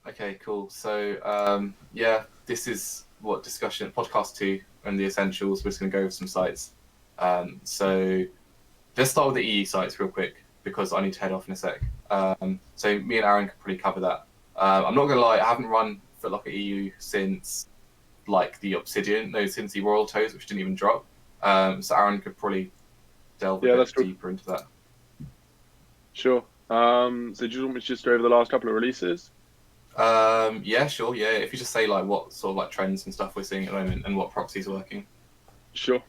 Okay, cool. So, yeah, this is what discussion podcast 2 and the essentials. We're just going to go over some sites. So let's start with the EU sites real quick because I need to head off in a sec. So me and Aaron could probably cover that. I'm not going to lie, I haven't run Footlocker EU since like the Obsidian, no, since the Royal Toes, which didn't even drop. So Aaron could probably delve a bit deeper into that. Sure. So do you want me to just go over the last couple of releases? Yeah, sure. Yeah, if you just say like what sort of like trends and stuff we're seeing at the moment and what proxies are working. Sure.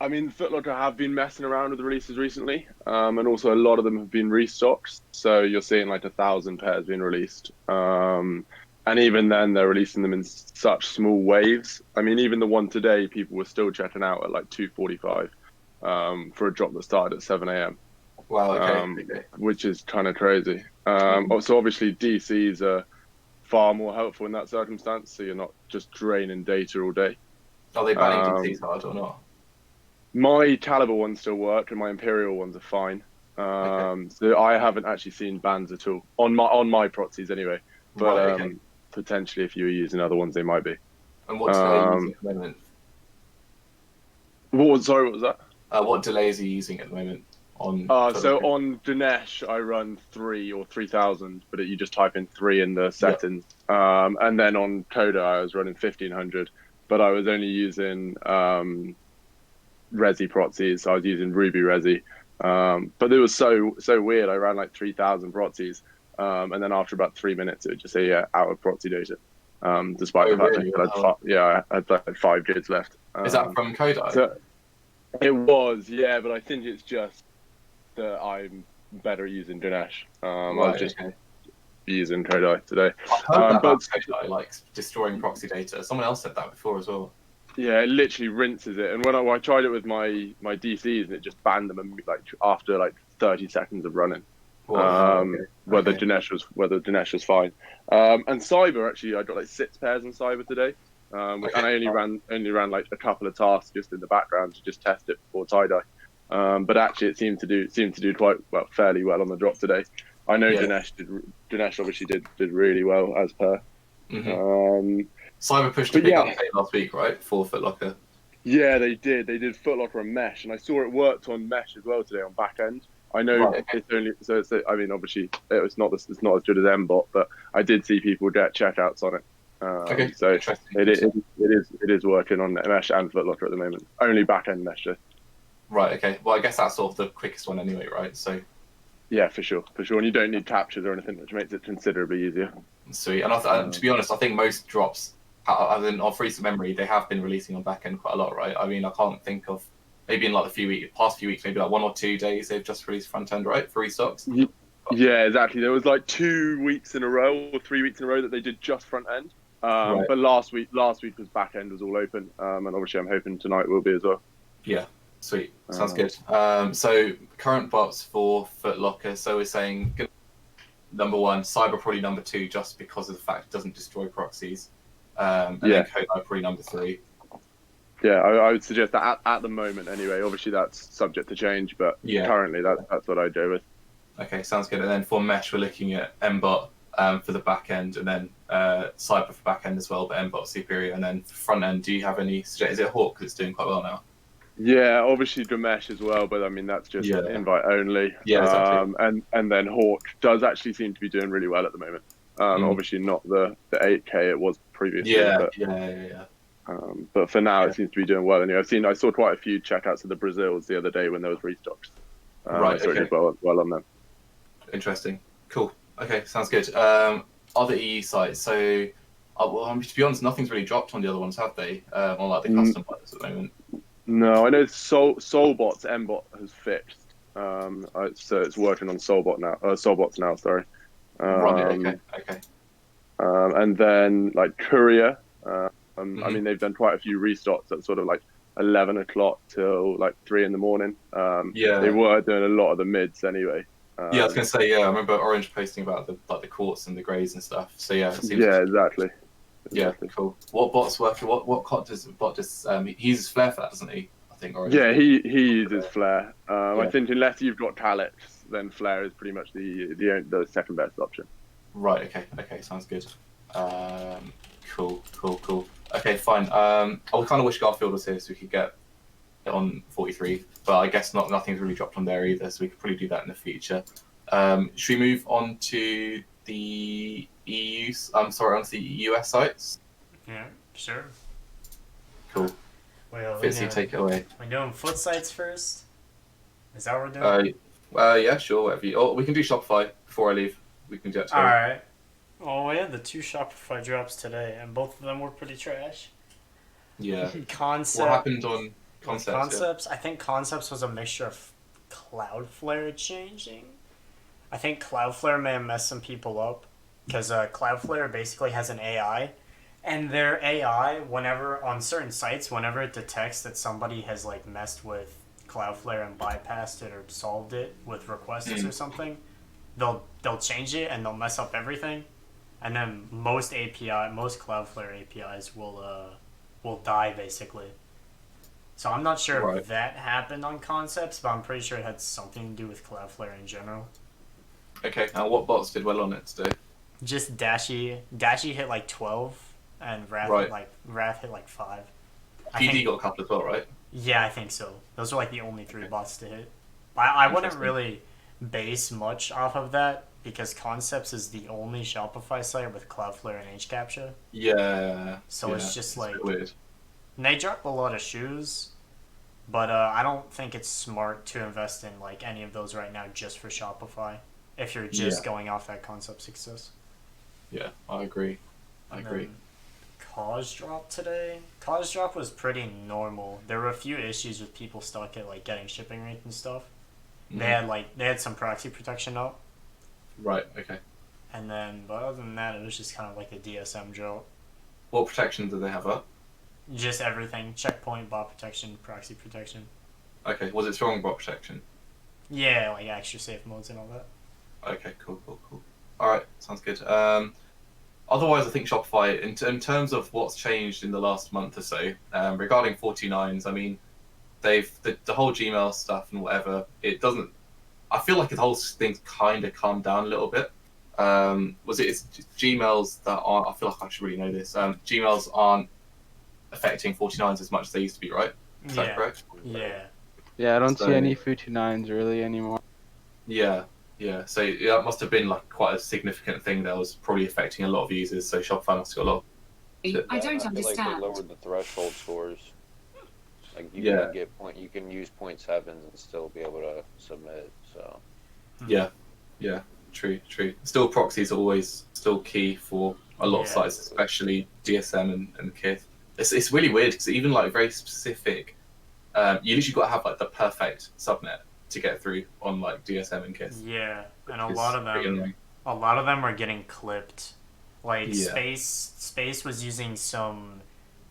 I mean, Footlocker have been messing around with the releases recently, and also a lot of them have been restocks. So you're seeing like 1,000 pairs being released, and even then they're releasing them in such small waves. I mean, even the one today, people were still checking out at like 2:45 for a drop that started at 7 a.m. Wow. Okay. Which is kind of crazy. So obviously DCs are far more helpful in that circumstance, so you're not just draining data all day. Are they banning DCs hard or not? My Caliber ones still work, and my Imperial ones are fine. So I haven't actually seen bans at all on my proxies anyway. But potentially, if you were using other ones, they might be. And what delay are you using at the moment? What was that? What delays are you using at the moment? So on Dinesh, I run 3 or 3,000, but you just type in 3 in the settings. Yep. And then on Coda, I was running 1,500, but I was only using Resi proxies. So I was using Ruby Resi. But it was so weird. I ran like 3,000 proxies, and then after about 3 minutes, it would just say out of proxy data. Despite the fact that I had like 5 gigs left. Is that from Coda? So it was, yeah, but I think it's just that I'm better using Dinesh. I was just using Kodai today. I heard about Kodai, like destroying proxy data. Someone else said that before as well. Yeah, it literally rinses it. And when I tried it with my DCs, and it just banned them like after like 30 seconds of running. Whether Dinesh was fine. And Cyber, actually, I got like 6 pairs in Cyber today. And I only ran like a couple of tasks just in the background to just test it before tie-dye. But actually, it seemed to do quite well, fairly well on the drop today. I know Dinesh obviously did really well as per. Cyber pushed a big update last week, right? For Footlocker. Yeah, they did. They did Footlocker and Mesh, and I saw it worked on Mesh as well today on back end. I know it's only I mean, obviously it's not as good as Mbot, but I did see people get checkouts on it. So it is working on Mesh and Footlocker at the moment. Only back end Mesh though. Right. Okay. Well, I guess that's sort of the quickest one anyway, right? So. Yeah, for sure, and you don't need captures or anything, which makes it considerably easier. Sweet. And to be honest, I think most drops, other than off recent memory, they have been releasing on back end quite a lot, right? I mean, I can't think of maybe in like the past few weeks, maybe like 1 or 2 days they've just released front end, right? For restocks. Yeah, exactly. There was like 2 weeks in a row or 3 weeks in a row that they did just front end. But last week was back end was all open, and obviously I'm hoping tonight will be as well. Yeah, sweet. Sounds good. So current bots for Footlocker. So we're saying number 1, Cyber probably number 2, just because of the fact it doesn't destroy proxies. And then Kodai probably number 3. Yeah, I would suggest that at the moment anyway. Obviously that's subject to change, but currently that's what I'd go with. Okay, sounds good. And then for Mesh, we're looking at Mbot for the back end, and then Cyber for back end as well, but Mbot superior. And then for front end, do you have any? Is it Hawk that's doing quite well now? Yeah, obviously Dramesh as well, but I mean that's just invite only. Yeah, exactly. And then Hawk does actually seem to be doing really well at the moment. Obviously not the 8K it was previously. Yeah. But for now, it seems to be doing well. And I saw quite a few checkouts of the Brazils the other day when there was restocks. So it did well on them. Interesting. Cool. Okay, sounds good. Other EU sites. So, to be honest, nothing's really dropped on the other ones, have they? On like the custom buttons at the moment. No, I know Soulbot's Mbot has fixed. So it's working on Soulbots now. Sorry. Okay. And then like Courier. I mean, they've done quite a few restocks at sort of like 11 o'clock till like 3 in the morning. They were doing a lot of the mids anyway. I was going to say, I remember Orange posting about the quartz and the greys and stuff. So it seems exactly. Yeah, cool. What bot's working? What bot does he uses Flare for that, doesn't he? I think. Orange. Yeah, he uses Flare. I think unless you've got Calyx, then Flare is pretty much the second best option. Right. Okay. Sounds good. Cool. Okay, fine. I kind of wish Garfield was here so we could get it on 43, but I guess nothing's really dropped on there either, so we could probably do that in the future. Should we move on to the onto the US sites? Yeah, sure. Cool. Well, Fitzy, take it away. we're doing foot sites first. Is that what we're doing? Yeah, sure. Whatever you. Oh, we can do Shopify before I leave. We can do that together. All right. Well, we had the 2 Shopify drops today, and both of them were pretty trash. Yeah. Concept. What happened on Concepts? Concepts. Yeah. I think Concepts was a mixture of Cloudflare changing. I think Cloudflare may have messed some people up because Cloudflare basically has an AI, and their AI, whenever on certain sites, whenever it detects that somebody has like messed with Cloudflare and bypassed it or solved it with requests or something, they'll change it and they'll mess up everything, and then most Cloudflare APIs will die basically. So I'm not sure if that happened on Concepts, but I'm pretty sure it had something to do with Cloudflare in general. Okay, now what bots did well on it today? Just Dashy hit like 12, and Wrath hit like 5. PD got a couple as well, right? Yeah, I think so. Those are like the only 3 bots to hit. I wouldn't really base much off of that because Concepts is the only Shopify site with Cloudflare and HCAPTCHA. Yeah. So it's just like weird. And they drop a lot of shoes, but I don't think it's smart to invest in like any of those right now just for Shopify if you're just going off that Concept success. Yeah, I agree. Cause drop today. Cause drop was pretty normal. There were a few issues with people stuck at like getting shipping rate and stuff. They had some proxy protection up. Right. Okay. And then, but other than that, it was just kind of like a DSM drop. What protection do they have up? Just everything: checkpoint, bot protection, proxy protection. Okay. Was it strong bot protection? Yeah, like extra safe modes and all that. Okay. Cool. All right. Sounds good. Otherwise, I think Shopify, in terms of what's changed in the last month or so, regarding 49s, I mean, the whole Gmail stuff and whatever, it doesn't. I feel like the whole thing's kind of calmed down a little bit. It's Gmails that aren't. I feel like I should really know this. Gmails aren't affecting 49s as much as they used to be, right? Is that correct? Yeah. Yeah, I don't see any 49s really anymore. Yeah. So that must have been like quite a significant thing that was probably affecting a lot of users. So Shopify must have got a lot. I don't understand. Like they lowered the threshold scores. Like you can use 0.7s and still be able to submit. So. Yeah. True. Still, proxies are always still key for a lot of sites, especially DSM and Kith. It's really weird because even like very specific, you literally got to have like the perfect subnet to get through on like DSM and Kith. Yeah, and a lot of them are getting clipped. Like Space was using some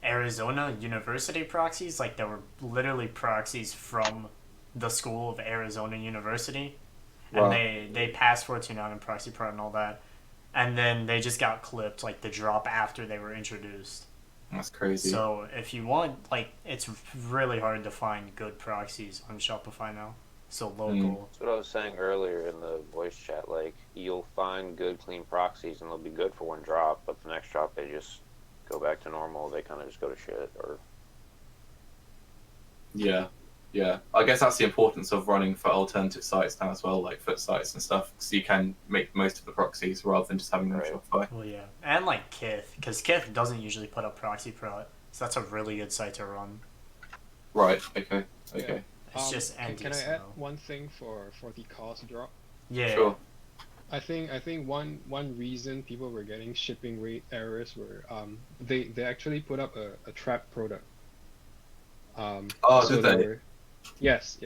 Arizona University proxies, like they were literally proxies from the school of Arizona University, and they passed 429 and proxy pro and all that, and then they just got clipped, like the drop after they were introduced. That's crazy. So if you want, like, it's really hard to find good proxies on Shopify now. So local. That's what I was saying earlier in the voice chat. Like, you'll find good, clean proxies, and they'll be good for one drop, but the next drop they just go back to normal. They kind of just go to shit. Or yeah. I guess that's the importance of running for alternative sites now as well, like foot sites and stuff, so you can make most of the proxies rather than just having them Shopify. Well, yeah, and like Kith, because Kith doesn't usually put up proxy pro, so that's a really good site to run. Right. Okay. Yeah. It's just Can I add one thing for the cost drop? Yeah. Sure. I think one reason people were getting shipping rate errors were they actually put up a trap product. Did they? Yes.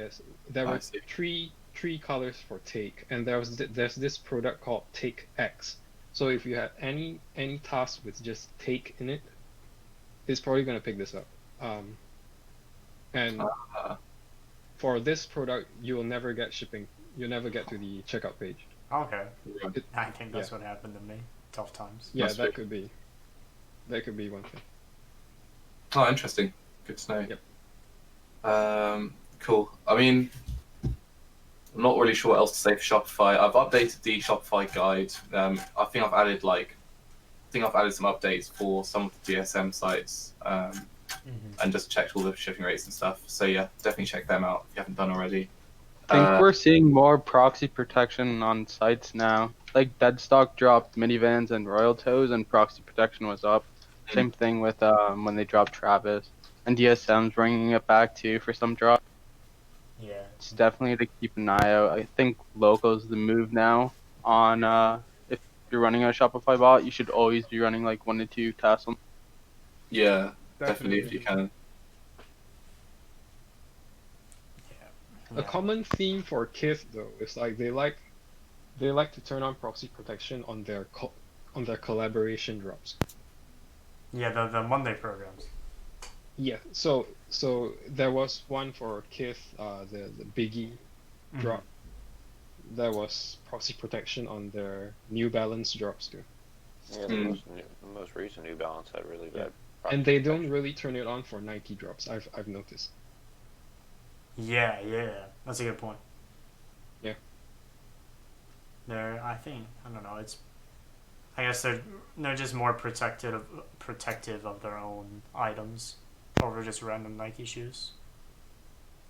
There were three colors for take, and there's this product called Take X. So if you have any task with just take in it, it's probably gonna pick this up. And for this product, you will never get shipping. You'll never get to the checkout page. Okay. I think that's what happened to me. Tough times. Yeah, that could be one thing. Oh, interesting. Good to know. Yep. Cool. I mean, I'm not really sure what else to say for Shopify. I've updated the Shopify guide. I think I've added some updates for some of the DSM sites, and just checked all the shipping rates and stuff. So yeah, definitely check them out if you haven't done already. I think we're seeing more proxy protection on sites now. Like Deadstock dropped minivans and Royal Toes, and proxy protection was up. Same thing with when they dropped Travis, and DSM's bringing it back too for some drops. Yeah. It's definitely to keep an eye out. I think loco's the move now. On if you're running a Shopify bot, you should always be running like 1 to 2 tasks. Yeah, definitely if you can. A common theme for Kith though is like they like to turn on proxy protection on their collaboration drops. Yeah, the Monday programs. Yeah, so there was one for Kith, the Biggie drop. There was proxy protection on their New Balance drops too. Yeah, the most recent New Balance had really bad. And they don't really turn it on for Nike drops. I've noticed. Yeah, that's a good point. Yeah. I don't know. I guess they're just more protective of their own items over just random Nike shoes.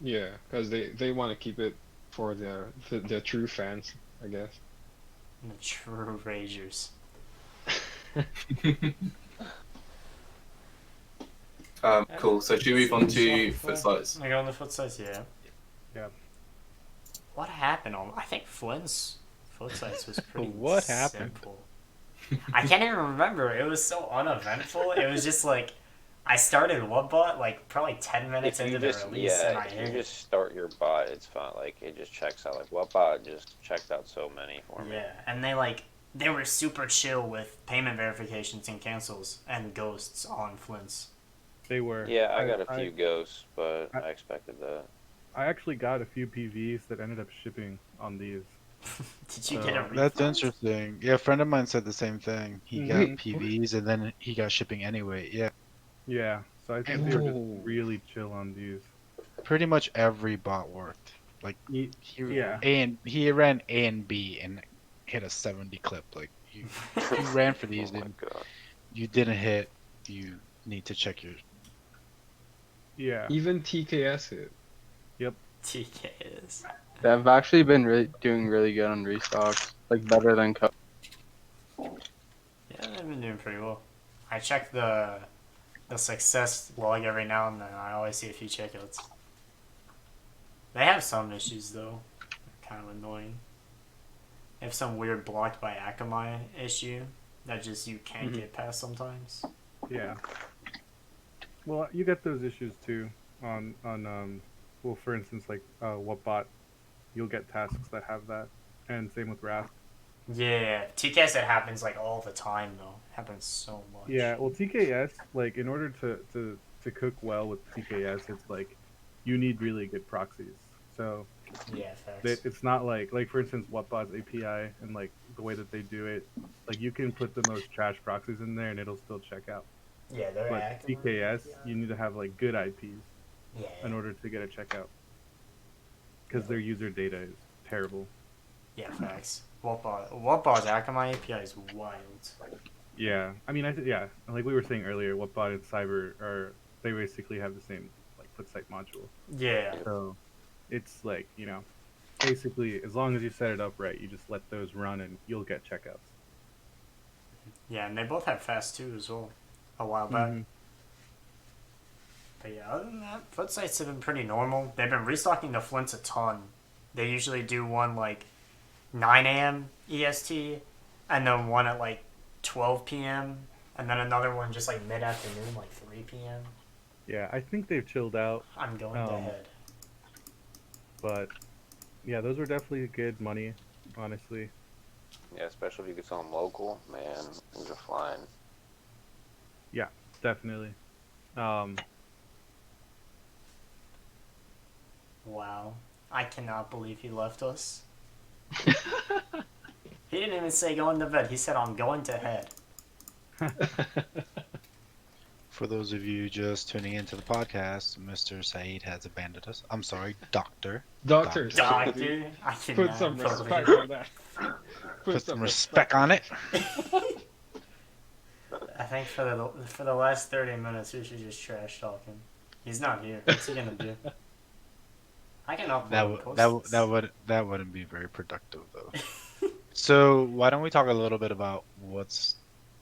Yeah, because they want to keep it for their true fans, I guess. The true ragers. Cool. So should we move on to foot sites? I go on the foot sites, yeah. Yeah. What happened I think Flynn's foot sites was pretty What happened? simple. I can't even remember. It was so uneventful. It was just like I started Whatbot like probably 10 minutes into the release, and I if you just start your bot, it's fine. Like it just checks out. Like Whatbot just checked out so many for me. Yeah, and they were super chill with payment verifications and cancels and ghosts on Flynn's. They were. Yeah, I got a few ghosts, but I expected that. I actually got a few PVs that ended up shipping on these. Did you get a refund? That's interesting. Yeah, a friend of mine said the same thing. He got PVs and then he got shipping anyway. Yeah. Yeah, so I think they were just really chill on these. Pretty much every bot worked. Like he ran A and B and hit a 70 clip. Like you ran for these and you didn't hit, you need to check your. Yeah. Even TKS hit. Yep. TKS. They've actually been doing really good on restocks, like better than Co. Yeah, they've been doing pretty well. I check the success log every now and then. I always see a few checkouts. They have some issues though. They're kind of annoying. They have some weird blocked by Akamai issue that just you can't get past sometimes. Yeah. Well, you get those issues too on well, for instance, like Whatbot, you'll get tasks that have that, and same with Raft. Yeah, TKS it happens like all the time though. It happens so much. Yeah, well, TKS, like in order to cook well with TKS, it's like you need really good proxies. So yeah, facts. it's not like for instance Whatbot's API and like the way that they do it, like you can put the most trash proxies in there and it'll still check out. Yeah, they're But active. TKS, you need to have like good IPs in order to get a checkout, because their user data is terrible. Yeah, facts. Whatbot's Akamai API is wild. Yeah, I mean, like we were saying earlier, Whatbot and Cyber they basically have the same like foot site module. Yeah. So it's like, basically as long as you set it up right, you just let those run and you'll get checkouts. Yeah, and they both have fast 2 as well. A while back. But yeah, other than that, foot sites have been pretty normal. They've been restocking the Flints a ton. They usually do one like 9 a.m. EST, and then one at like 12 p.m., and then another one just like mid-afternoon, like 3 p.m. Yeah, I think they've chilled out. I'm going ahead. But yeah, those were definitely good money, honestly. Yeah, especially if you could sell them local, man, things are flying. Yeah, definitely. Wow. I cannot believe he left us. He didn't even say going to bed. He said, I'm going to head. For those of you just tuning into the podcast, Mr. Saeed has abandoned us. I'm sorry, Doctor. Doctor. Doctor, I Put cannot some believe respect on that. Put some respect on it. I think for the last 30 minutes we should just trash talk him. He's not here. What's he gonna do? I can upload That wouldn't be very productive though. So why don't we talk a little bit about what's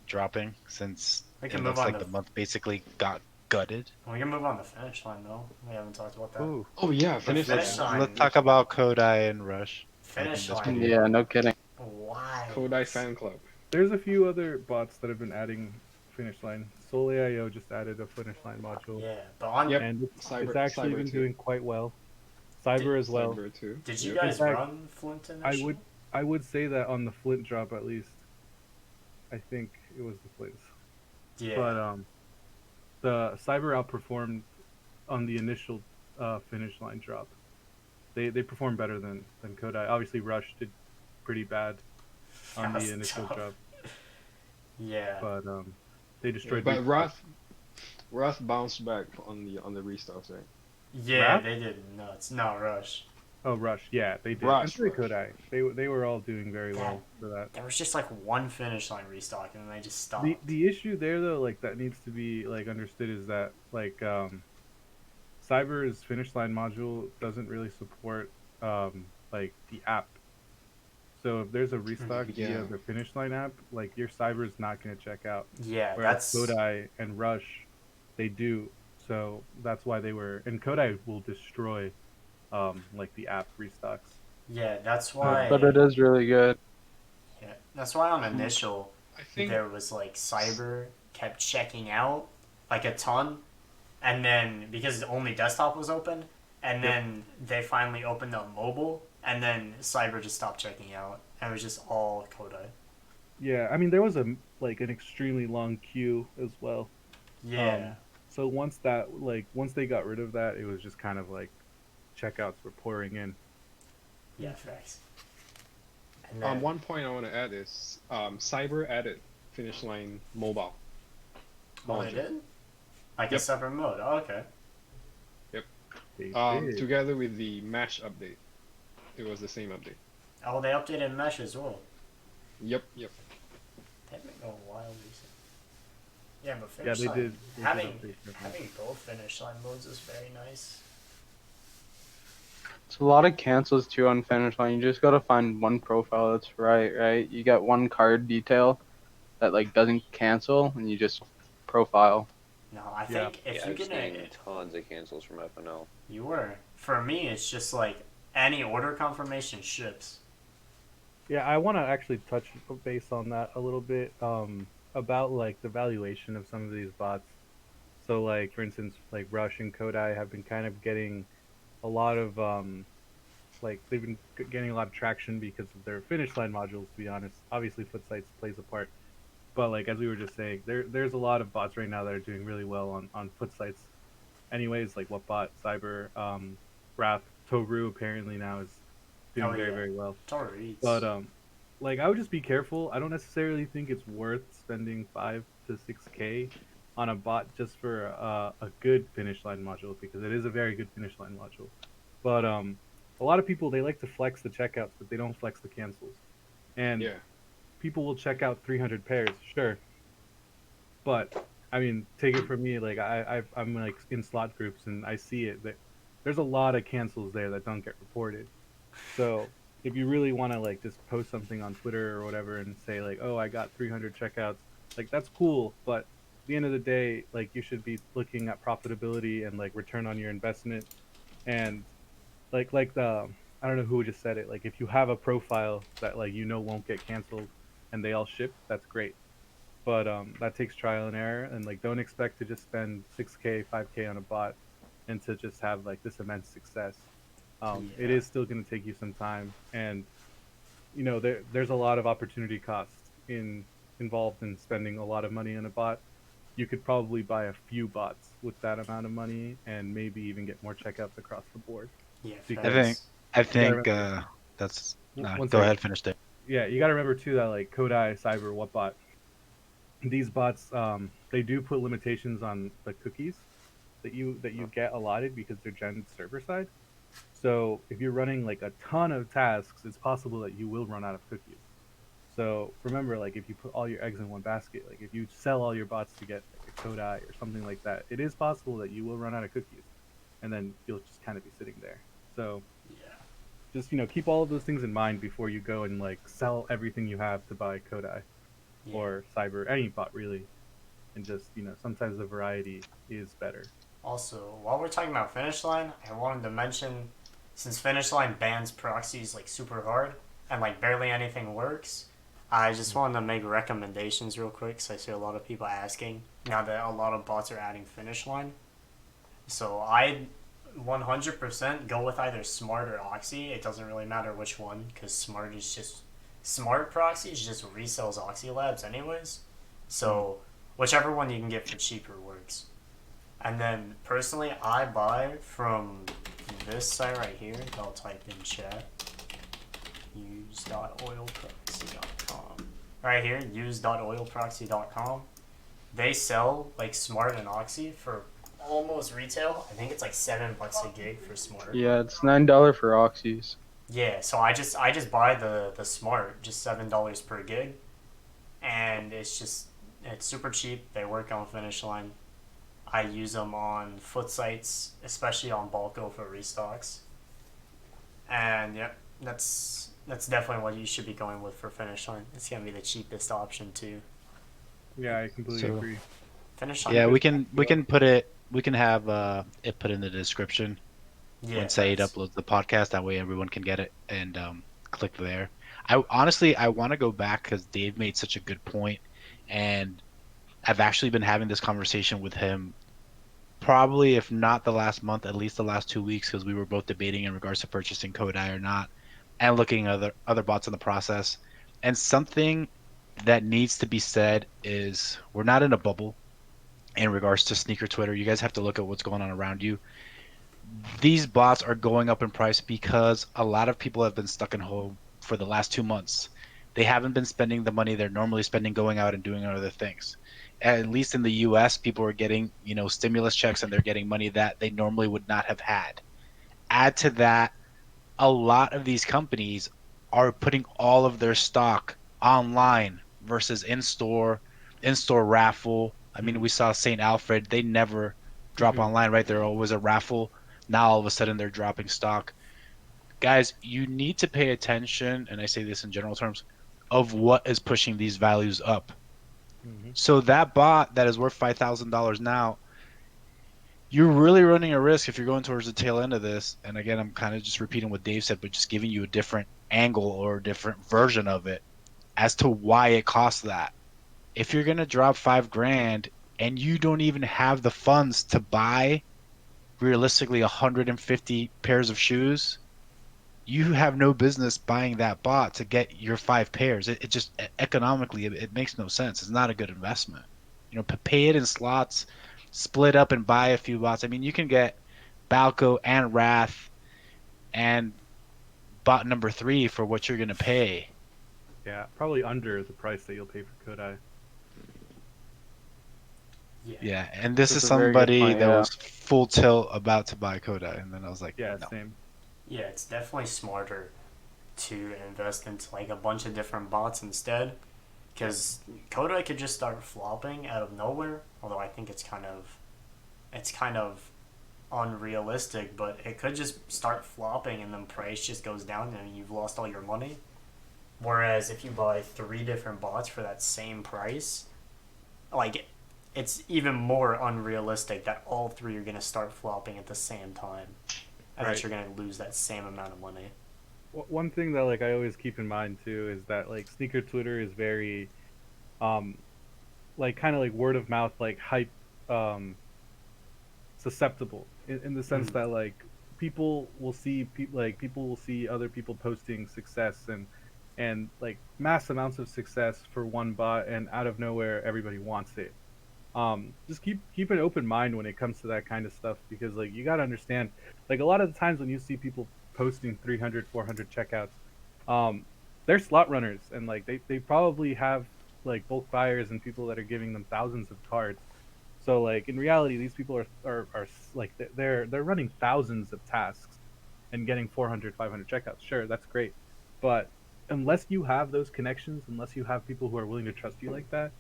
dropping, since We it can looks move on like to- the month basically got gutted. We can move on to finish line though. We haven't talked about that. Ooh, Oh yeah, finish finish line. line. Let's talk about Kodai and Rush. Finish that's line. pretty- Yeah, no kidding. Why? Kodai fan club. there's a few other bots that have been adding finish line. Solei.io just added a finish line module, Yeah, but on. Yep. and it's Cyber- actually Cyber been too. doing quite well. Cyber as well. Cyber too. Did you Yep. guys In fact, run Flint initially? I would say that on the Flint drop at least. I think it was the Flints. Yeah. But the Cyber outperformed on the initial finish line drop. They performed better than Kodai. Obviously, Rush did pretty bad on That's the initial tough. drop, Yeah. but they destroyed. But Wrath bounced back on the restarts, right? Yeah, Wrath? they did nuts. No, Rush. Oh, Rush, yeah, they did. Rush, And Rush. Kodai, they were all doing very well for that. There was just like one finish line restock and then they just stopped. The issue there though, like that needs to be like understood, is that like Cyber's finish line module doesn't really support like the app. So if there's a restock Yeah. via the finish line app, like your Cyber's not going to check out. Yeah, Whereas that's. Kodai and Rush, they do. So that's why they were. And Kodai will destroy like the app restocks. Yeah, that's why. But it is really good. Yeah, that's why on initial I think there was like Cyber kept checking out like a ton, and then because only desktop was open, and then they finally opened up mobile, and then Cyber just stopped checking out, and it was just all Kodai. Yeah, I mean there was an extremely long queue as well. Yeah, So once they got rid of that, it was just kind of like checkouts were pouring in. yeah, facts. And then, one point I want to add is Cyber added finish line mobile. oh, they launcher. did? Like a Yep. separate mode. Oh, okay. They did. Together with the Mesh update, it was the same update. Oh, they updated Mesh as well. Yep. That may go wild recent. Yeah, but Yeah, finish they line, did. having update that. having both finish line modes is very nice. It's a lot of cancels too on finish line. You just gotta find one profile that's right? You get one card detail that like doesn't cancel, and you just profile. No, I Yeah. think if Yeah, you I've can, seen tons of cancels from FNL. you were. For me, it's just like any order confirmation ships. Yeah, I want to actually touch base on that a little bit about like the valuation of some of these bots. So like for instance, like Rush and Kodai have been kind of getting a lot of like they've been getting a lot of traction because of their finish line modules. To be honest, obviously Footsites plays a part, but like as we were just saying, there's a lot of bots right now that are doing really well on Footsites. Anyways, like Whatbot, Cyber, Wrath, Toru apparently now is doing Oh, very yeah. very well. Toru Eats. But like I would just be careful. I don't necessarily think it's worth spending 5 to 6K on a bot just for a good finish line module, because it is a very good finish line module. But a lot of people, they like to flex the checkouts, but they don't flex the cancels. And Yeah. people will check out 300 pairs, sure. But I mean, take it from me, like I'm like in slot groups and I see it that there's a lot of cancels there that don't get reported. So if you really want to like just post something on Twitter or whatever and say like, oh, I got 300 checkouts, like that's cool. But at the end of the day, like you should be looking at profitability and like return on your investment. And like the, I don't know who just said it. Like if you have a profile that like you know won't get canceled and they all ship, that's great. But that takes trial and error, and like don't expect to just spend 6K, 5K on a bot and to just have like this immense success. It is still going to take you some time, and you know there's a lot of opportunity costs involved in spending a lot of money on a bot. You could probably buy a few bots with that amount of money and maybe even get more checkouts across the board. Yeah, Because- I think remember- that's One go second. ahead, finish it. Yeah, you got to remember too that like Kodai, Cyber, Whatbot, these bots, they do put limitations on the cookies that you get allotted because they're gen server side. So if you're running like a ton of tasks, it's possible that you will run out of cookies. So remember, like if you put all your eggs in one basket, like if you sell all your bots to get like a Kodai or something like that, it is possible that you will run out of cookies, and then you'll just kind of be sitting there. So Yeah. just keep all of those things in mind before you go and like sell everything you have to buy Kodai Yeah. or Cyber, any bot really, and just sometimes the variety is better. Also, while we're talking about Finish Line, I wanted to mention, since Finish Line bans proxies like super hard and like barely anything works, I just wanted to make recommendations real quick. So I see a lot of people asking now that a lot of bots are adding Finish Line. So I 100% go with either Smart or Oxy. It doesn't really matter which one because Smart Proxies just resells Oxy Labs anyways. So whichever one you can get for cheaper works. And then personally, I buy from this site right here. I'll type in chat. use.oilproxy.com. Right here, use.oilproxy.com. They sell like Smart and Oxy for almost retail. I think it's like $7 a gig for Smart. Yeah, it's $9 for Oxys. Yeah, so I just buy the Smart, just $7 per gig, and it's super cheap. They work on Finish Line. I use them on foot sites, especially on Balco for restocks. And yep, that's definitely what you should be going with for Finish Line. It's gonna be the cheapest option too. Yeah, I completely agree. Finish Line. Yeah, we can have it put in the description when Said uploads the podcast. That way everyone can get it and click there. I want to go back because Dave made such a good point, and I've actually been having this conversation with him probably, if not the last month, at least the last 2 weeks, because we were both debating in regards to purchasing Kodai or not, and looking at other bots in the process. And something that needs to be said is we're not in a bubble in regards to sneaker Twitter. You guys have to look at what's going on around you. These bots are going up in price because a lot of people have been stuck in home for the last 2 months. They haven't been spending the money they're normally spending going out and doing other things. At least in the US, people are getting, stimulus checks, and they're getting money that they normally would not have had. Add to that, a lot of these companies are putting all of their stock online versus in-store raffle. I mean, we saw St. Alfred, they never drop online, right? They're always a raffle. Now all of a sudden they're dropping stock. Guys, you need to pay attention, and I say this in general terms, of what is pushing these values up. So that bot that is worth $5,000 now, you're really running a risk if you're going towards the tail end of this. And again, I'm kind of just repeating what Dave said, but just giving you a different angle or a different version of it as to why it costs that. If you're going to drop $5,000 and you don't even have the funds to buy realistically 150 pairs of shoes, you have no business buying that bot to get your 5 pairs. It just economically, it makes no sense. It's not a good investment. Pay it in slots, split up and buy a few bots. I mean, you can get Balco and Wrath and bot number 3 for what you're going to pay. Yeah, probably under the price that you'll pay for Kodai. Yeah, and this is somebody that was full tilt about to buy Kodai, and then I was like, yeah, no. Same. Yeah, it's definitely smarter to invest into like a bunch of different bots instead, because Kodai could just start flopping out of nowhere. Although I think it's kind of unrealistic, but it could just start flopping and then price just goes down and you've lost all your money. Whereas if you buy 3 different bots for that same price, like it's even more unrealistic that all 3 are going to start flopping at the same time, and that you're going to lose that same amount of money. One thing that like I always keep in mind too is that like sneaker Twitter is very like kind of like word of mouth, like hype susceptible in the sense that like people will see other people posting success and like mass amounts of success for one bot, and out of nowhere everybody wants it. Just keep an open mind when it comes to that kind of stuff, because like you got to understand, like a lot of the times when you see people posting 300 400 checkouts, they're slot runners, and like they probably have like bulk buyers and people that are giving them thousands of cards. So like in reality, these people are like they're running thousands of tasks and getting 400, 500 checkouts. Sure, that's great, but unless you have those connections, unless you have people who are willing to trust you like that,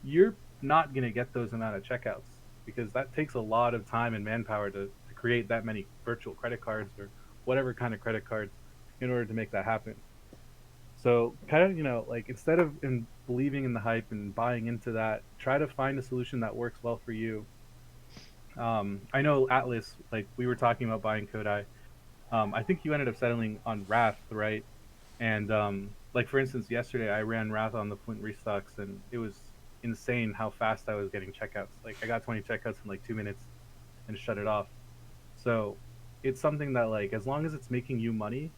you're not going to get those amount of checkouts because that takes a lot of time and manpower to create that many virtual credit cards or whatever kind of credit cards in order to make that happen. So kind of, like instead of believing in the hype and buying into that, try to find a solution that works well for you. I know Atlas, like we were talking about buying Kodai. I think you ended up settling on Wrath, right? And like for instance, yesterday I ran Wrath on the Flint restocks, and it was insane how fast I was getting checkouts. Like I got 20 checkouts in like 2 minutes and shut it off. So it's something that like as long as it's making you money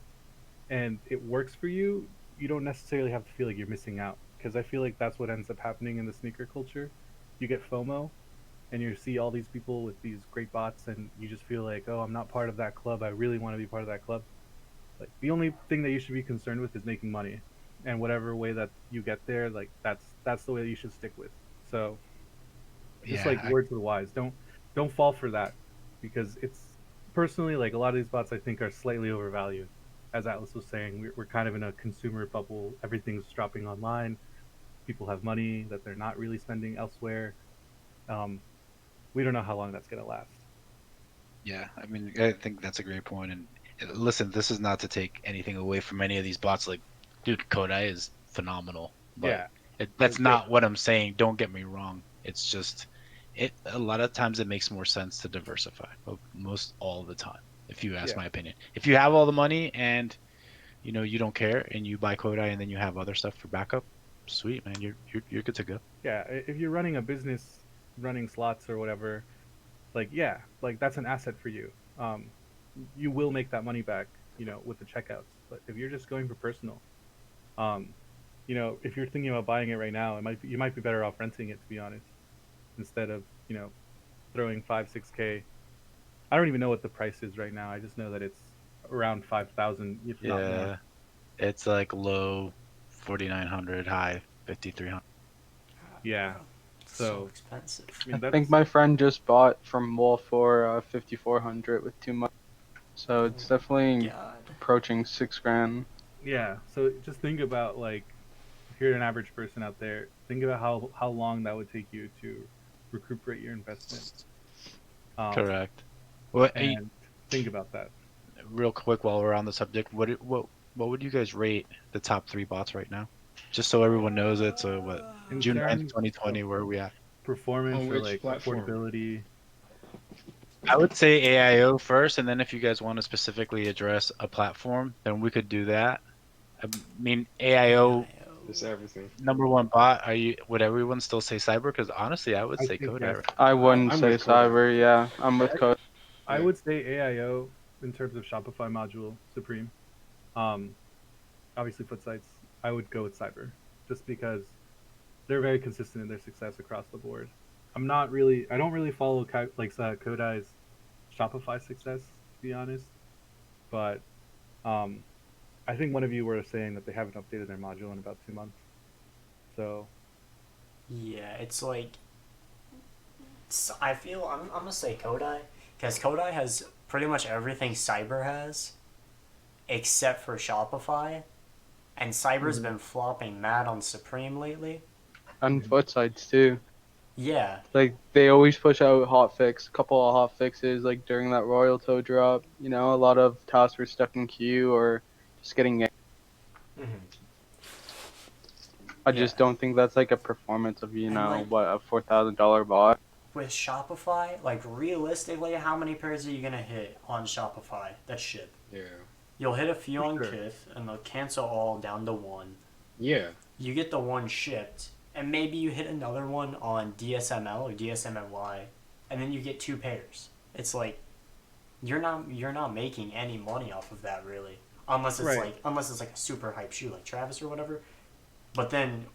and it works for you, you don't necessarily have to feel like you're missing out. Because I feel like that's what ends up happening in the sneaker culture. You get FOMO, and you see all these people with these great bots, and you just feel like, oh, I'm not part of that club. I really want to be part of that club. Like the only thing that you should be concerned with is making money, and whatever way that you get there, like that's the way that you should stick with. So, just like word to the wise, don't fall for that, because it's personally like a lot of these bots I think are slightly overvalued. As Atlas was saying, we're kind of in a consumer bubble. Everything's dropping online. People have money that they're not really spending elsewhere. We don't know how long that's gonna last. Yeah, I mean, I think that's a great point. And listen, this is not to take anything away from any of these bots. Like, dude, Kodai is phenomenal. But that's not what I'm saying. Don't get me wrong. It's just, a lot of times it makes more sense to diversify. Most all the time, if you ask my opinion. If you have all the money and you don't care and you buy Kodai and then you have other stuff for backup, sweet man, you're good to go. Yeah, if you're running a business, running slots or whatever, like that's an asset for you. You will make that money back, with the checkouts. But if you're just going for personal, if you're thinking about buying it right now, you might be better off renting it, to be honest, instead of throwing 5-6K. I don't even know what the price is right now. I just know that it's around 5,000, if not more. It's like low 4,900, high 5,300. Yeah. So expensive. I think my friend just bought from Wolf for 5,400 with 2 months. So it's definitely approaching $6,000. Yeah. So just think about, like, if you're an average person out there, think about how long that would take you to recuperate your investment. Correct. And think about that. Real quick, while we're on the subject, what would you guys rate the top 3 bots right now? Just so everyone knows it. So June 9th, 2020, where are we at? Performance or like affordability? I would say AIO first, and then if you guys want to specifically address a platform, then we could do that. I mean, AIO is everything. Number 1 bot. Would everyone still say Cyber? Because honestly, I would say Kodai. I wouldn't say Cyber. Yeah, I'm with Kodai. I would say AIO in terms of Shopify module Supreme. Obviously foot sites. I would go with Cyber just because they're very consistent in their success across the board. I don't really follow Kodai's Shopify success, to be honest. But I think one of you were saying that they haven't updated their module in about 2 months. So yeah, it's like I feel I'm gonna say Kodai, because Kodai has pretty much everything Cyber has, except for Shopify, and Cyber's been flopping mad on Supreme lately. And foot sites too. Yeah. Like they always push out a couple of hot fixes, like during that Royal Toe drop. A lot of tasks were stuck in queue or just getting. I just don't think that's like a performance of a $4,000 bot. With Shopify, like realistically, how many pairs are you gonna hit on Shopify that ship? Yeah. You'll hit a few on Kith, and they'll cancel all down to 1. Yeah. You get the 1 shipped, and maybe you hit another one on DSML or DSMNY, and then you get 2 pairs. It's like you're not making any money off of that really, unless it's like a super hype shoe like Travis or whatever. But then,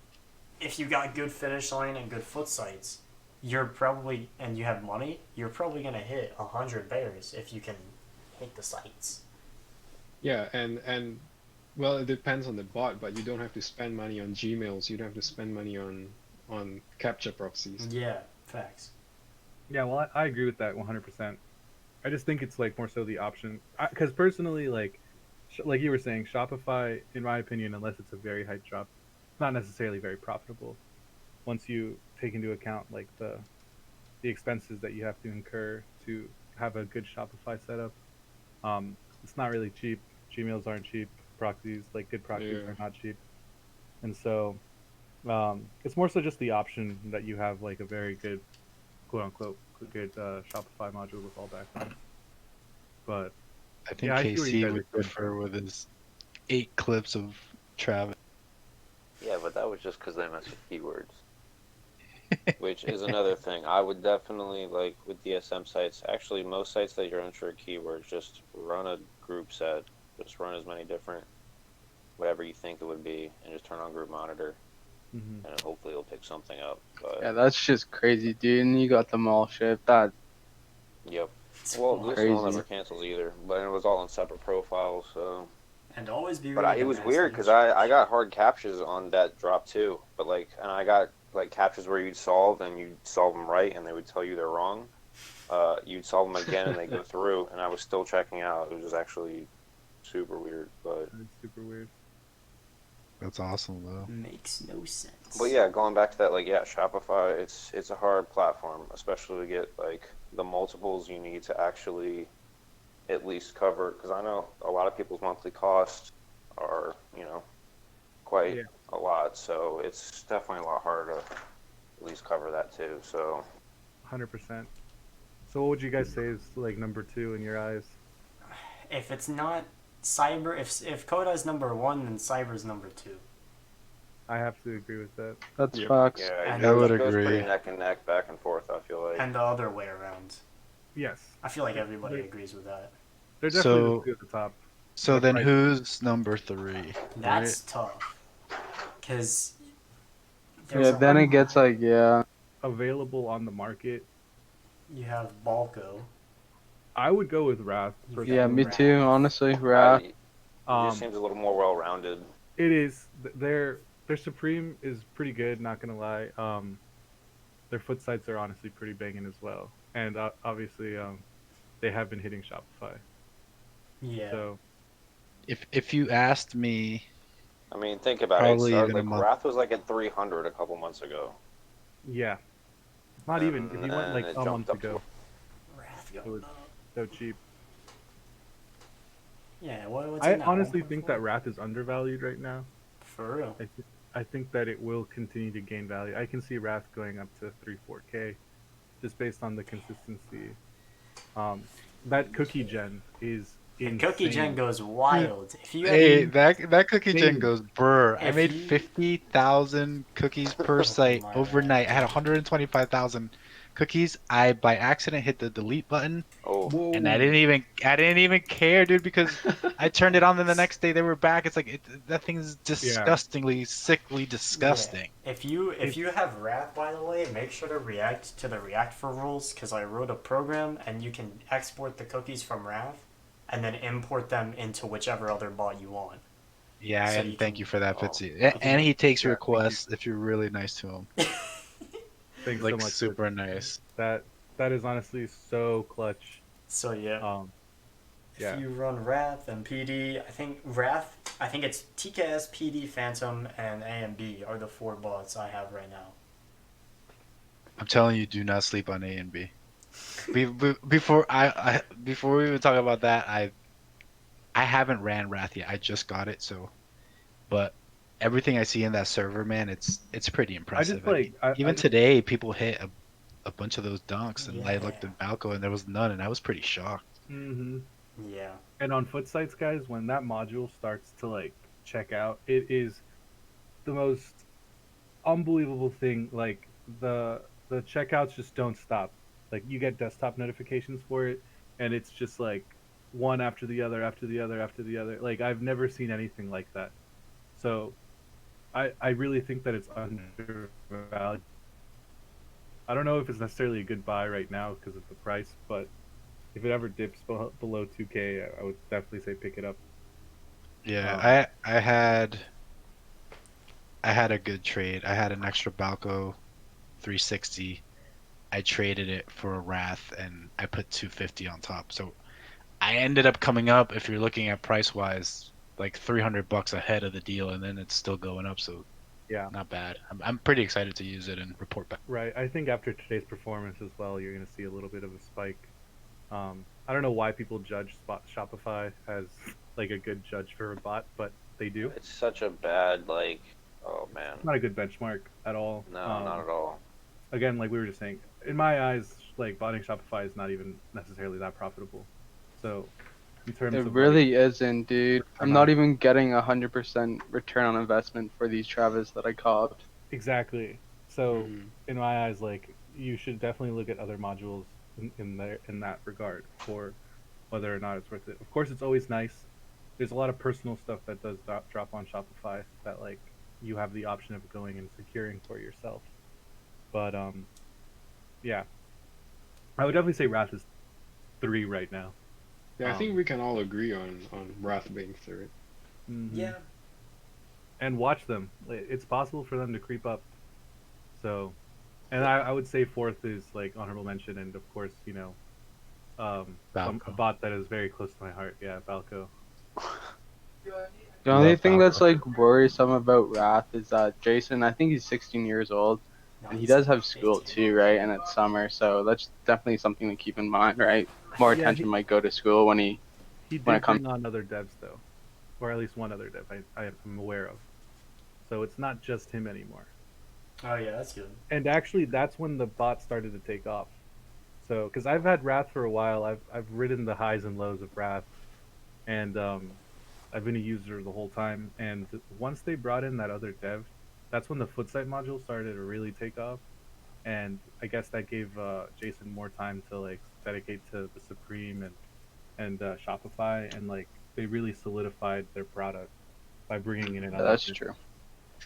if you got good finish line and good foot sites, and you have money, you're probably gonna hit 100 pairs if you can hit the sites. Yeah, and Well, it depends on the bot, but you don't have to spend money on Gmails. You don't have to spend money on capture proxies. Yeah, facts. Yeah, well, I agree with that 100%. I just think it's like more so the option, because personally, like you were saying, Shopify, in my opinion, unless it's a very high drop, it's not necessarily very profitable. Once you take into account like the expenses that you have to incur to have a good Shopify setup, it's not really cheap. Gmails aren't cheap. Proxies, like good proxies, Yeah. are not cheap, and so it's more so just the option that you have like a very good, quote unquote, good Shopify module with all backlinks. But I think yeah, I see where you KC guys would are coming differ from. with his 8 clips of Travis. Yeah, but that was just because they mess with keywords, which is another thing. I would definitely, like with DSM sites, actually most sites that you're unsure of keywords, just run a group set. Just run as many different, whatever you think it would be, and just turn on group monitor, Mm-hmm. and hopefully it'll pick something up. But Yeah, that's just crazy, dude. And you got them all shipped. That yep. It's Well, wild. this one crazy. never cancels either, but it was all in separate profiles, so. And always be But ready it to was mask weird the because I instructions. got hard captures on that drop too, but and I got like captures where you'd solve and you'd solve them right and they would tell you they're wrong. You'd solve them again and they go through, and I was still checking out. It was actually super weird, but It's super weird. That's awesome though. Makes no sense. yeah, going back to that, Shopify, it's a hard platform, especially to get like the multiples you need to actually at least cover. Because I know a lot of people's monthly costs are quite Yeah. a lot, so it's definitely a lot harder to at least cover that too. So 100%. So what would you guys say is like number two in your eyes? If it's not cyber, if Coda is number one, then cyber is number two. I have to agree with that. That's Yep. facts. yeah, And I would it goes pretty agree. neck and neck, back and forth. I feel like. And the other way around. Yes. I feel like everybody They're, agrees with that. they're definitely the So two at the top. so But then price, who's number 3? Right? That's tough. Because Yeah, then it gets like, yeah. available on the market, you have Balco. I would go with Wrath. You've Yeah, got Personally. me too, Wrath. honestly. Wrath. It just Um, seems a little more well-rounded. it is their Supreme is pretty good. Not gonna lie. Their foot sites are honestly pretty banging as well, and obviously, they have been hitting Shopify. Yeah. So If you asked me, I mean, think about it. probably even a month. Wrath was like at 300 a couple months ago, yeah, not even if and you went then like it a jumped month up to. ago, Wrath it going was up. so cheap. Yeah, what's I it now? honestly think 1.4? that Wrath is undervalued right now. For real. I think that it will continue to gain value. I can see Wrath going up to 3-4K just based on the consistency. That cookie gen is The insane. cookie gen goes wild. If you Hey, have, that cookie gen Insane. goes brr. I If made you- 50,000 cookies per site my overnight. I had God. 125,000 cookies. I by accident hit the delete button, Oh, Whoa. and I didn't even care, dude, because I turned it on, and the next day they were back. It's like that thing's disgustingly, sickly disgusting. Yeah. If you have Wrath, by the way, make sure to react to the React for rules, because I wrote a program and you can export the cookies from Wrath and then import them into whichever other bot you want. Yeah, So and you thank can- you for that, oh, Fitzy. can- And he takes Yeah, thank you. requests if you're really nice to him. Thanks Like so much. super Fitz. nice. That is honestly so clutch. So yeah, Yeah. if you run Wrath and PD, I think it's TKS, PD, Phantom, and AMB are the 4 bots I have right now. I'm telling you, do not sleep on A and B. Before before we even talk about that, I haven't ran Wrath yet. I just got it, so but everything I see in that server, man, it's pretty impressive. I mean, even today, people hit a bunch of those dunks, and I looked at Balco and there was none, and I was pretty shocked. Mm-hmm. Yeah. And on foot sites, guys, when that module starts to like check out, it is the most unbelievable thing. Like the checkouts just don't stop. Like you get desktop notifications for it, and it's just like one after the other, after the other, after the other. Like I've never seen anything like that. So I really think that it's undervalued. I don't know if it's necessarily a good buy right now because of the price, but if it ever dips below 2K, I would definitely say pick it up. Yeah, I had a good trade. I had an extra Balco 360. I traded it for a Wrath and I put 250 on top. So I ended up coming up, if you're looking at price wise, like $300 ahead of the deal, and then it's still going up. So Yeah. not bad. I'm pretty excited to use it and report back. Right. I think after today's performance as well, you're going to see a little bit of a spike. I don't know why people judge Shopify as like a good judge for a bot, but they do. It's such a bad like. Oh man. It's not a good benchmark at all. No, not at all. Again, like we were just saying, in my eyes, like botting Shopify is not even necessarily that profitable. So, in terms It of really like, isn't, dude. I'm not even getting 100% return on investment for these Travis that I copped. Exactly. So, in my eyes, like you should definitely look at other modules in that regard for whether or not it's worth it. Of course, it's always nice. There's a lot of personal stuff that does drop on Shopify that like you have the option of going and securing for yourself. But yeah, I would definitely say Wrath is 3 right now. Yeah, I think we can all agree on Wrath being third. Yeah. And watch them. It's possible for them to creep up. So, and I would say fourth is like honorable mention, and of course, you know, a bot that is very close to my heart. Yeah, Balco. The only thing that's like worrisome about Wrath is that Jason, I think he's 16 years old, and he does have school too, right? And it's summer, so that's definitely something to keep in mind, right? More attention might go to school when he did bring on other devs though, or at least one other dev I am aware of. So it's not just him anymore. Oh yeah, that's good. And actually, that's when the bot started to take off. So, because I've had Wrath for a while, I've ridden the highs and lows of Wrath, and I've been a user the whole time. And once they brought in that other dev, that's when the Footsite module started to really take off. And I guess that gave Jason more time to like dedicate to the Supreme and Shopify, and like they really solidified their product by bringing in another. That's true.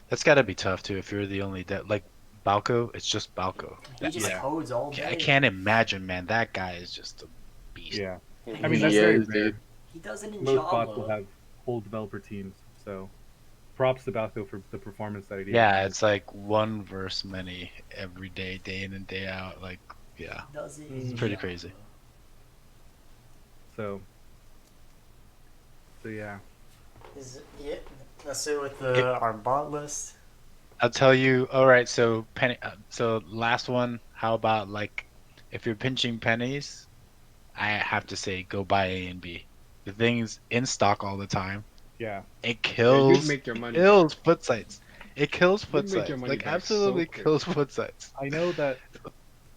That's got to be tough too if you're the only like Balco. It's just Balco. He just codes all day. I can't imagine, man. That guy is just a beast. Yeah, I mean that's very rare. He does it in Most Java. bots will have whole developer teams, so props to Balco for the performance that he did. Yeah, it's like one versus many every day, day in and day out. Like, yeah, it's pretty crazy. So yeah. Let's say with our bot list. I'll tell you. All right, so penny. So last one. How about like, if you're pinching pennies, I have to say go buy A and B. The thing's in stock all the time. Yeah. It kills. Make your money. Kills foot sites. It kills foot Make your sites. money Like back absolutely so kills foot sites. I know that.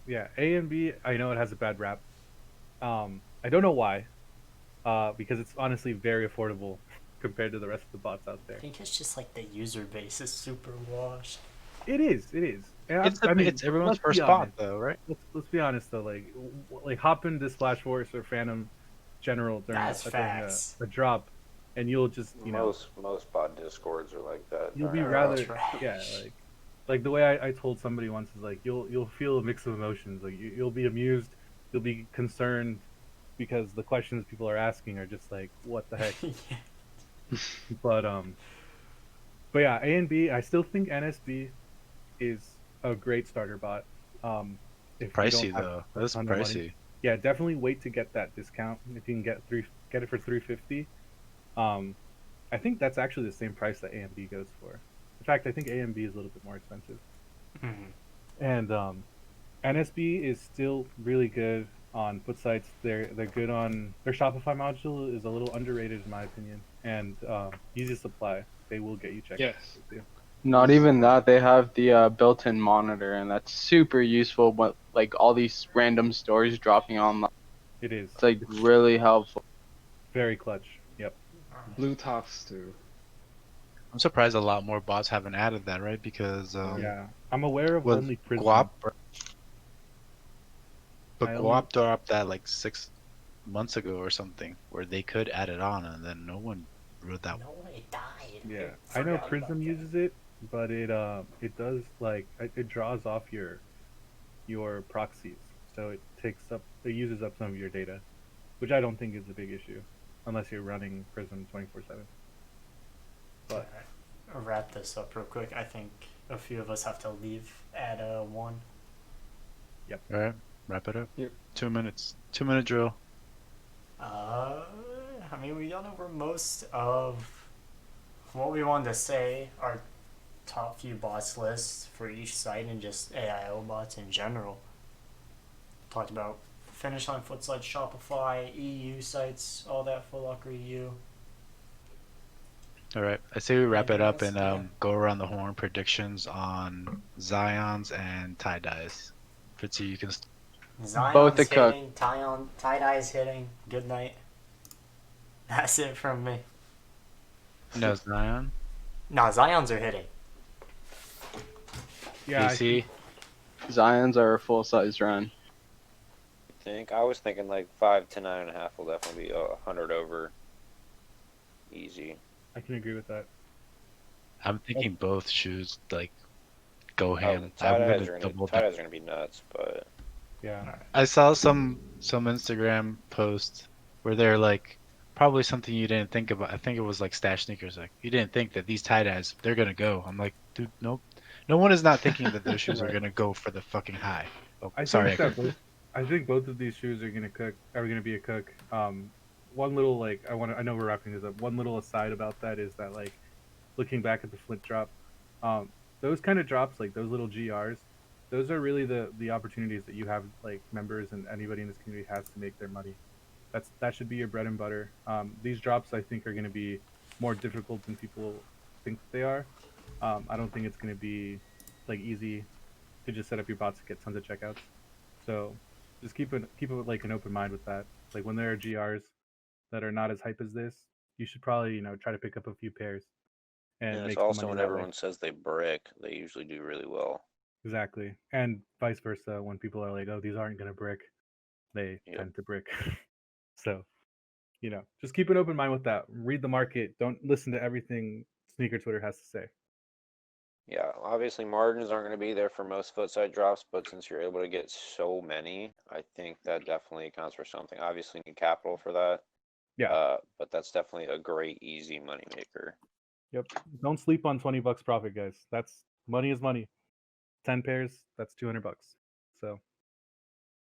Yeah, A and B. I know it has a bad rap. I don't know why. Because it's honestly very affordable compared to the rest of the bots out there. I think it's just like the user base is super washed. It is. And It's everyone's first bot though, right? Let's be honest though. Like hop into Splash Force or Phantom General during a drop, and you'll just most bot discords are like that. You'll be rather like the way I told somebody once is like you'll feel a mix of emotions. Like you'll be amused, you'll be concerned, because the questions people are asking are just like, what the heck. But yeah, A and B. I still think NSB is a great starter bot. If pricey though, that's pricey. Money. Yeah, definitely wait to get that discount if you can get it for $350. I think that's actually the same price that A and B goes for. In fact, I think A and B is a little bit more expensive. And NSB is still really good on foot sites. They're good on their Shopify module is a little underrated in my opinion, and easy supply. They will get you checked. Yes. Not even that, they have the built-in monitor, and that's super useful. But like all these random stories dropping online, it is. It's like really helpful. Very clutch. Yep. Blue tops too. I'm surprised a lot more bots haven't added that, right? Because yeah, I'm aware of only Prism. Guap dropped that like 6 months ago or something, where they could add it on, and then no one wrote that. No, it died. Yeah, I know Prism uses it, but it does like it draws off your proxies, so it uses up some of your data, which I don't think is a big issue, unless you're running Prism 24/7. But I'll wrap this up real quick. I think a few of us have to leave at 1. Yep. All right, wrap it up. Yep. 2 minutes. 2-minute drill. I mean, we gone over most of what we wanted to say. Our top few bots lists for each site and just AIO bots in general. Talked about Finish Line, Footside, Shopify, EU sites, all that Foot Locker EU. All right, I say we wrap it Anything up else? and Yeah. go around the horn predictions on Zions and tie dyes. Fritzy, you can. Zion's Both the cook. hitting, tie-dye's hitting. Good night. That's it from me. No, Zion. Nah, Zion's are hitting. yeah, DC. Zions are a full size run. I was thinking like 5 to 9.5 will definitely be 100 over. Easy. I can agree with that. I'm thinking both shoes like go ham. Tie I'm dyes gonna are double. gonna be nuts, but Yeah. I saw some Instagram post where they're like probably something you didn't think about. I think it was like Stash Sneakers. Like you didn't think that these tie dyes they're gonna go. I'm like, dude, nope. No one is not thinking that those shoes are Right. gonna go for the fucking high. Oh, I sorry. think both of these shoes are gonna be a cook. One little I know we're wrapping this up. One little aside about that is that like looking back at the Flint drop, those kind of drops like those little GRs, those are really the opportunities that you have like members and anybody in this community has to make their money. That should be your bread and butter. These drops I think are going to be more difficult than people think they are. I don't think it's going to be like easy to just set up your bots to get tons of checkouts. So just keep it like an open mind with that. Like when there are GRs that are not as hype as this, you should probably try to pick up a few pairs and it's make some also money when that way. everyone says they brick, they usually do really well. Exactly, and vice versa. When people are like, "Oh, these aren't gonna brick," they tend to brick. So, just keep an open mind with that. Read the market. Don't listen to everything sneaker Twitter has to say. Yeah, obviously margins aren't going to be there for most footside drops, but since you're able to get so many, I think that definitely accounts for something. Obviously, you need capital for that. Yeah. But that's definitely a great, easy money maker. Yep. Don't sleep on $20 profit, guys. That's money is money. 10 pairs, that's $200. So